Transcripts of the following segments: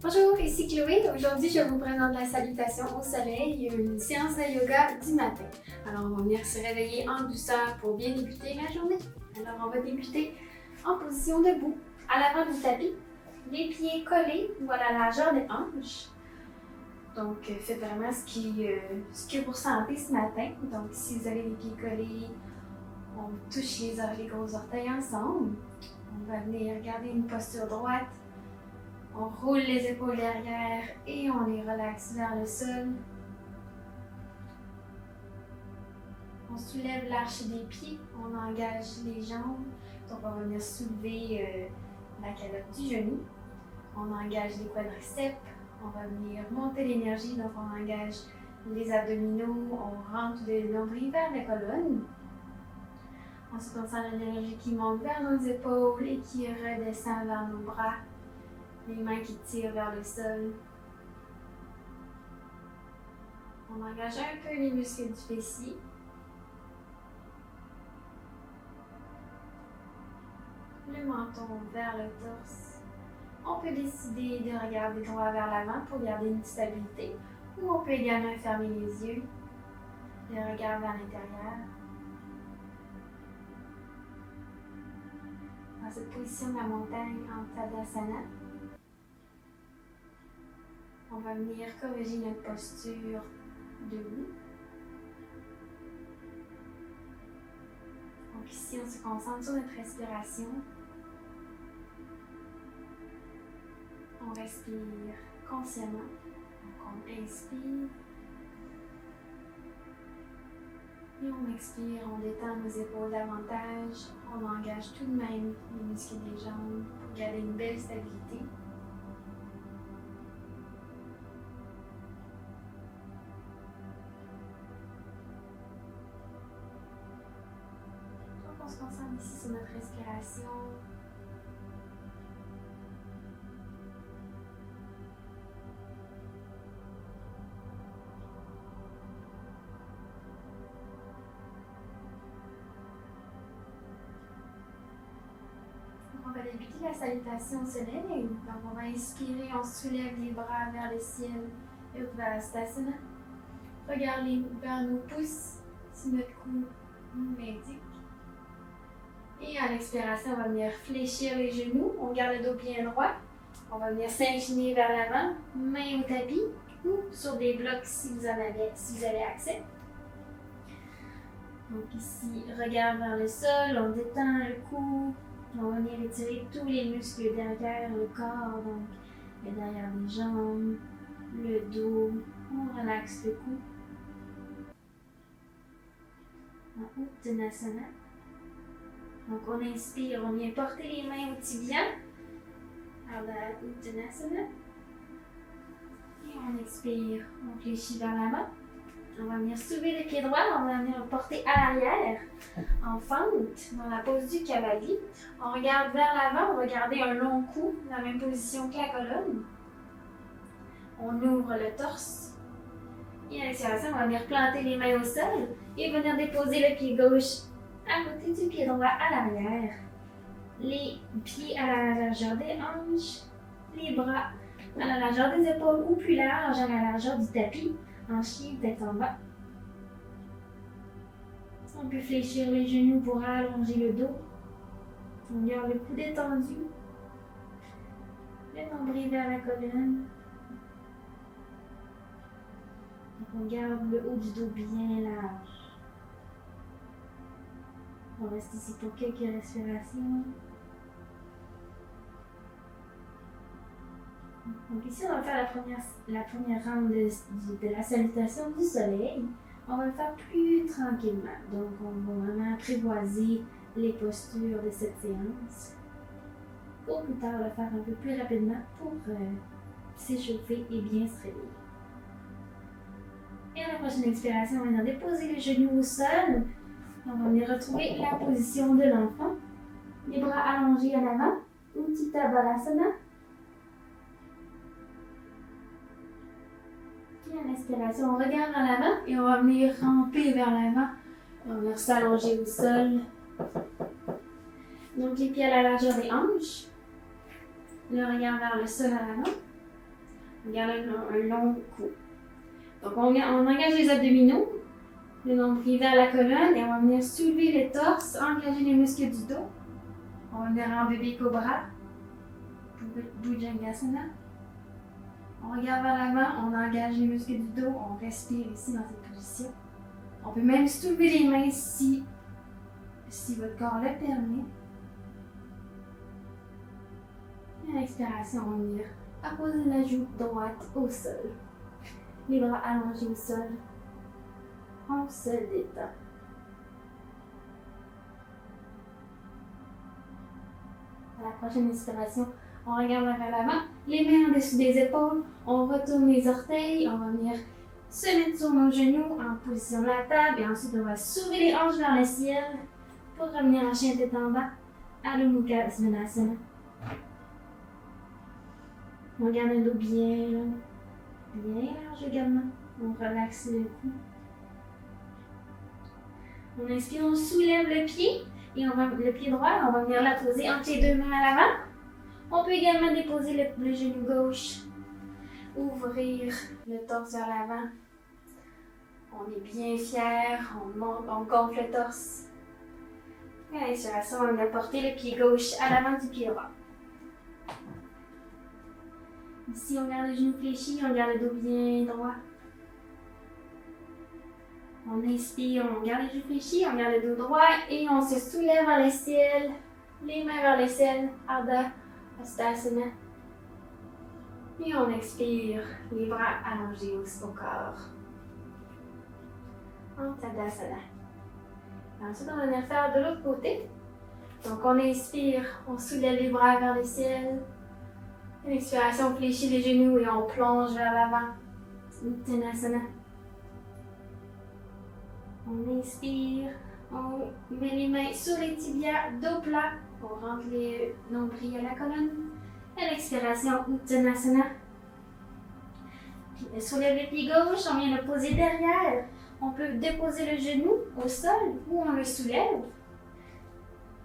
Bonjour, ici Chloé. Aujourd'hui, je vous présente la salutation au soleil, une séance de yoga du matin. Alors, on va venir se réveiller en douceur pour bien débuter la journée. Alors, on va débuter en position debout, à l'avant du tapis, les pieds collés ou à la largeur des hanches. Donc, faites vraiment ce que vous ressentez ce matin. Donc, si vous avez les pieds collés, on touche les gros orteils ensemble. On va venir garder une posture droite. On roule les épaules derrière et on les relaxe vers le sol. On soulève l'arche des pieds, on engage les jambes. Donc on va venir soulever la calotte du genou. On engage les quadriceps. On va venir monter l'énergie, donc on engage les abdominaux. On rentre le nombril vers la colonne. Ensuite on sent l'énergie qui monte vers nos épaules et qui redescend vers nos bras. Les mains qui tirent vers le sol. On engage un peu les muscles du fessier. Le menton vers le torse. On peut décider de regarder droit vers l'avant pour garder une stabilité. Ou on peut également fermer les yeux. Le regard vers l'intérieur. Dans cette position de la montagne en Tadasana, on va venir corriger notre posture debout. Donc ici, on se concentre sur notre respiration. On respire consciemment. Donc on inspire. Et on expire, on détend nos épaules davantage. On engage tout de même les muscles des jambes pour garder une belle stabilité. On se concentre ici sur notre respiration. On va débuter la salutation au soleil. Donc on va inspirer, on soulève les bras vers le ciel et Uttanasana. Regardez vers nos pouces si notre cou nous l'indique. Et à l'expiration, on va venir fléchir les genoux. On garde le dos bien droit. On va venir s'incliner vers l'avant, main au tapis ou sur des blocs si vous avez accès. Donc ici, regard vers le sol, on détend le cou. On va venir étirer tous les muscles derrière le corps, donc le derrière des jambes, le dos. On relaxe le cou. En Uttanasana. Donc on inspire, on vient porter les mains au tibia, à la Uttanasana. Et on expire, on fléchit vers l'avant. On va venir soulever le pied droit, on va venir le porter à l'arrière, en fente, dans la pose du cavalier. On regarde vers l'avant, on va garder un long cou, dans la même position que la colonne. On ouvre le torse. Et à l'expiration, on va venir planter les mains au sol et venir déposer le pied gauche à côté du pied droit à l'arrière. Les pieds à la largeur des hanches, les bras à la largeur des épaules ou plus large à la largeur du tapis, en chien tête en bas. On peut fléchir les genoux pour allonger le dos. On garde le cou détendu. Le nombril vers la colonne. On garde le haut du dos bien large. On reste ici pour quelques respirations. Donc ici, on va faire la première ronde de la salutation du soleil. On va le faire plus tranquillement. Donc, on va vraiment apprivoiser les postures de cette séance. Pour plus tard, le faire un peu plus rapidement pour s'échauffer et bien se réveiller. Et à la prochaine expiration, on va déposer les genoux au sol. On va venir retrouver la position de l'enfant. Les bras allongés en avant. Utthita Balasana. Et à l'inspiration, on regarde en avant et on va venir ramper vers l'avant. On va venir s'allonger au sol. Donc les pieds à la largeur des hanches. Le regard vers le sol à l'avant. On garde un long cou. Donc on engage les abdominaux, le nombril vers la colonne et on va venir soulever le torse, engager les muscles du dos. On va venir en bébé cobra, Bhujangasana. On regarde vers l'avant, on engage les muscles du dos, on respire ici dans cette position. On peut même soulever les mains si votre corps le permet. Et à l'expiration, on va venir apposer la joue droite au sol. Les bras allongés au sol. On se détend. À la prochaine inspiration, on regarde vers l'avant, les mains en dessous des épaules, on retourne les orteils, on va venir se mettre sur nos genoux en position de la table et ensuite on va soulever les hanches vers le ciel pour revenir en chien tête en bas, Adho Mukha Svanasana. On garde un dos bien large également. On relaxe le cou. On inspire, on soulève le pied et le pied droit, on va venir la poser entre les deux mains à l'avant. On peut également déposer le genou gauche, ouvrir le torse vers l'avant. On est bien fier, on monte, on gonfle le torse. Et à l'inspiration, on va porter le pied gauche à l'avant du pied droit. Ici, on garde le genou fléchi, on garde le dos bien droit. On inspire, on garde les genoux fléchis, on garde le dos droit et on se soulève vers le ciel. Les mains vers le ciel, Ardha Hastasana. Et on expire, les bras allongés au corps. En Tadasana. Ensuite, on va venir faire de l'autre côté. Donc, on inspire, on soulève les bras vers le ciel. Une expiration, on fléchit les genoux et on plonge vers l'avant. Uttanasana. On inspire, on met les mains sur les tibias, dos plat. On rentre les nombrils à la colonne. À l'expiration, Uttanasana. Puis, on soulève le pied gauche, on vient le poser derrière. On peut déposer le genou au sol ou on le soulève.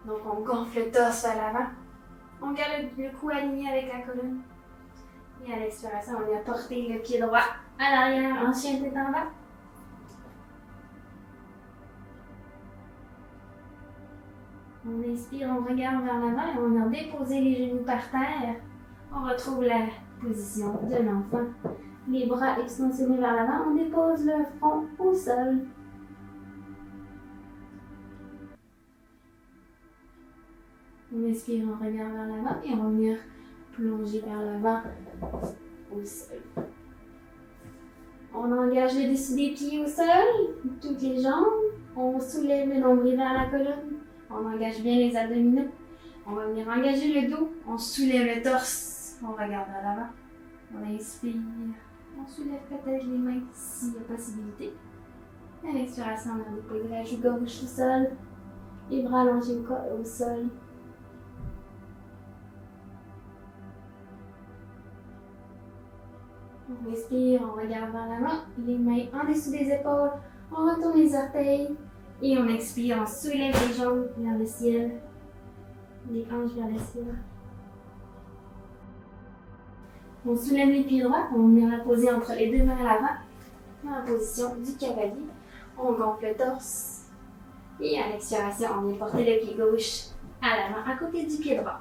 Donc, on gonfle le torse vers l'avant. On garde le cou aligné avec la colonne. Et à l'expiration, on vient porter le pied droit à l'arrière en chien tête en bas. On inspire, on regarde vers l'avant et on vient déposer les genoux par terre. On retrouve la position de l'enfant. Les bras extensionnés vers l'avant, on dépose le front au sol. On inspire, on regarde vers l'avant et on va venir plonger vers l'avant au sol. On engage le dessus des pieds au sol, toutes les jambes. On soulève le nombril vers la colonne. On engage bien les abdominaux. On va venir engager le dos. On soulève le torse. On regarde vers l'avant. On inspire. On soulève peut-être les mains s'il y a possibilité. À l'expiration, on va déposer la joue gauche au sol. Les bras allongés au sol. On respire, on regarde vers l'avant, les mains en dessous des épaules, on retourne les orteils et on expire, on soulève les jambes vers le ciel, les hanches vers le ciel. On soulève les pieds droits, on vient la poser entre les deux mains à l'avant, en position du cavalier. On gonfle le torse et à l'expiration, on vient porter le pied gauche à l'avant, à côté du pied droit.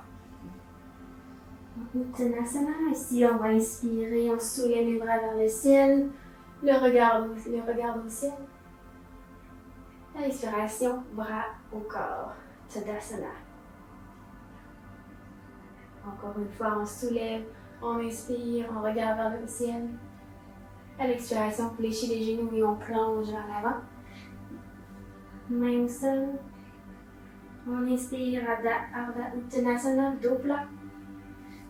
Uttanasana, ici on va inspirer, on soulève les bras vers le ciel, le regard au ciel. À l'expiration, bras au corps, Tadasana. Encore une fois, on soulève, on inspire, on regarde vers le ciel. À l'expiration, on fléchit les genoux et on plonge vers l'avant. Main au sol. On inspire, Ardha Uttanasana, dos plat.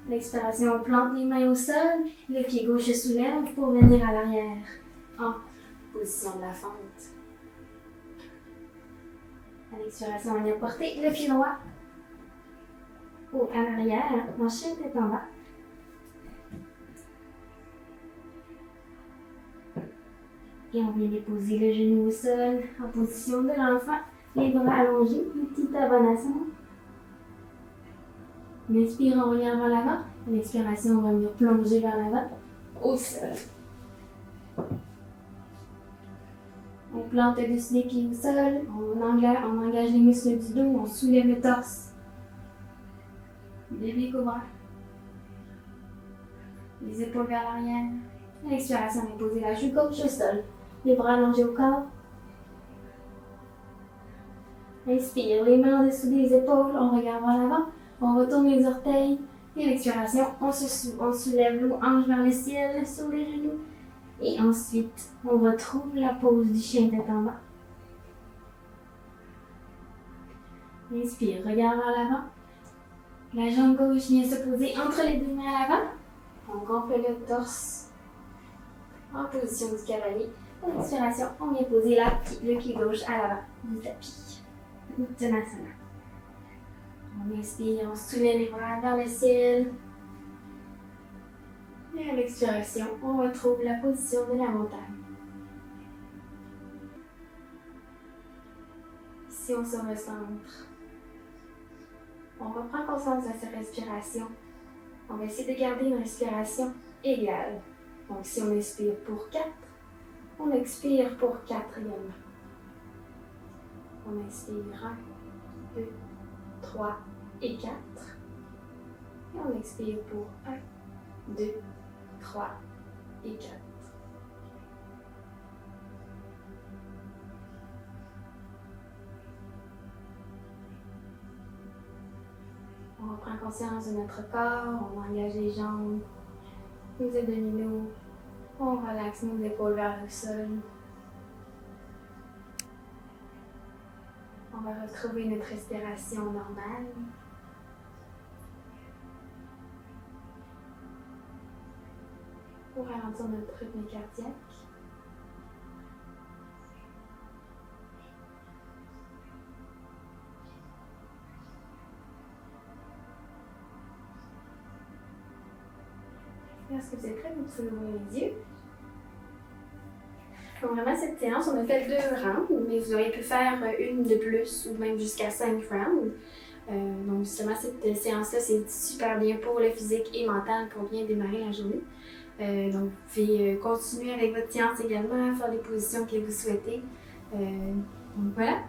L'expiration, on plante les mains au sol, le pied gauche se soulève pour venir à l'arrière, en position de la fente. À l'expiration, on vient porter le pied droit à l'arrière, en chien tête en bas. Et on vient déposer le genou au sol, en position de l'enfant, les bras allongés, Utthita Konasana. On inspire, on revient vers l'avant. L'expiration, on va venir plonger vers l'avant, au sol. On plante dessus les pieds au sol, on engage les muscles du dos, on soulève le torse. Bébé cobra. Les épaules vers l'arrière. À l'expiration, on va poser la joue gauche au sol. Les bras allongés au corps. Inspire, les mains en dessous des épaules, on regarde vers l'avant. On retourne les orteils. Et à l'expiration, on soulève nos hanches vers le ciel, sur les genoux. Et ensuite, on retrouve la pose du chien tête en bas. Inspire, regarde vers l'avant. La jambe gauche vient se poser entre les deux mains à l'avant. On gonfle le torse en position du cavalier. À l'expiration, on vient poser le pied gauche à l'avant du tapis. Uttanasana. On inspire, on soulève les bras vers le ciel. Et à l'expiration, on retrouve la position de la montagne. Si on se recentre, on reprend conscience de sa respiration. On va essayer de garder une respiration égale. Donc si on inspire pour 4, on expire pour 4 également. On inspire 1, 2, 3 et 4. Et on expire pour 1, 2, 3 et 4. On reprend conscience de notre corps, on engage les jambes, les abdominaux, on relaxe nos épaules vers le sol. On va retrouver notre respiration normale. Pour ralentir notre rythme cardiaque. Lorsque vous êtes prêts, vous pouvez ouvrir les yeux. Donc vraiment, cette séance, on a fait 2 rounds, mais vous auriez pu faire une de plus ou même jusqu'à 5 rounds. Donc justement, cette séance-là, c'est super bien pour le physique et mental pour bien démarrer la journée. Donc vous pouvez continuer avec votre séance également, faire les positions que vous souhaitez. Donc voilà.